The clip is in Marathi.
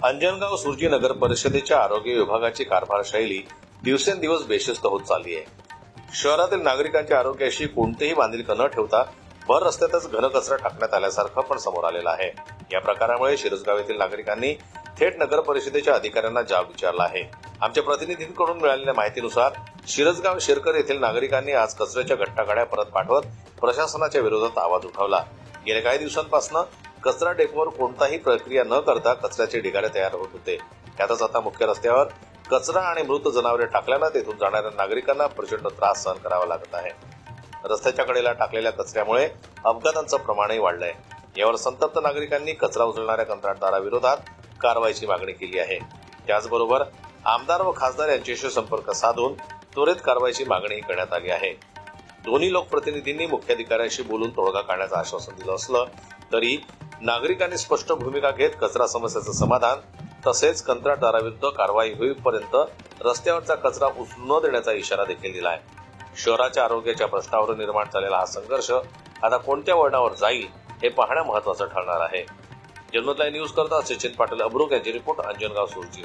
अंजनगाव सुरजी नगर परिषदेच्या आरोग्य विभागाची कारभार शैली दिवसेंदिवस बेशिस्त होत चालली आहे. शहरातील नागरिकांच्या आरोग्याशी कोणतेही बांधिलकी न ठेवता भर रस्त्यातच घनकचरा टाकण्यात आल्यासारखं पण समोर आलेलं आहे. या प्रकारामुळे शिरसगाव येथील नागरिकांनी थेट नगर परिषदेच्या अधिकाऱ्यांना जाब विचारला आहे. आमच्या प्रतिनिधींकडून मिळालेल्या माहितीनुसार शिरसगाव शेरकर येथील नागरिकांनी आज कचऱ्याच्या गट्टागाड्या परत पाठवत प्रशासनाच्या विरोधात आवाज उठवला. गेल्या काही दिवसांपासून कचरा डेपोवर कोणताही प्रक्रिया न करता कचऱ्याचे ढिगारे तयार होत होते. त्यातच आता मुख्य रस्त्यावर कचरा आणि मृत जनावरे टाकल्यानं तेथून जाणाऱ्या नागरिकांना प्रचंड त्रास सहन करावा लागत आहे. रस्त्याच्या कडेला टाकलेल्या कचऱ्यामुळे अपघातांचं प्रमाणही वाढलंय. यावर संतप्त नागरिकांनी कचरा उचलणाऱ्या कंत्राटदाराविरोधात कारवाईची मागणी केली आहे. त्याचबरोबर आमदार व खासदार यांच्याशी संपर्क साधून त्वरित कारवाईची मागणी करण्यात आली आहे. दोन्ही लोकप्रतिनिधींनी मुख्याधिकाऱ्यांशी बोलून तोडगा काढण्याचं आश्वासन दिलं असलं तरी नागरिकांनी स्पष्ट भूमिका घेत कचरा समस्येचं समाधान तसेच कंत्राटदाराविरुद्ध कारवाई होईपर्यंत रस्त्यावरचा कचरा उचलू न देण्याचा इशारा देखील दिला आहे. शहराच्या आरोग्याच्या प्रश्नावर निर्माण झालेला हा संघर्ष आता कोणत्या वळणावर जाईल हे पाहणं महत्वाचं ठरणार आहे. जन्मत लाईव्ह न्यूज करता सचिन पाटील अब्रुक यांची रिपोर्ट अंजनगाव सुरजी.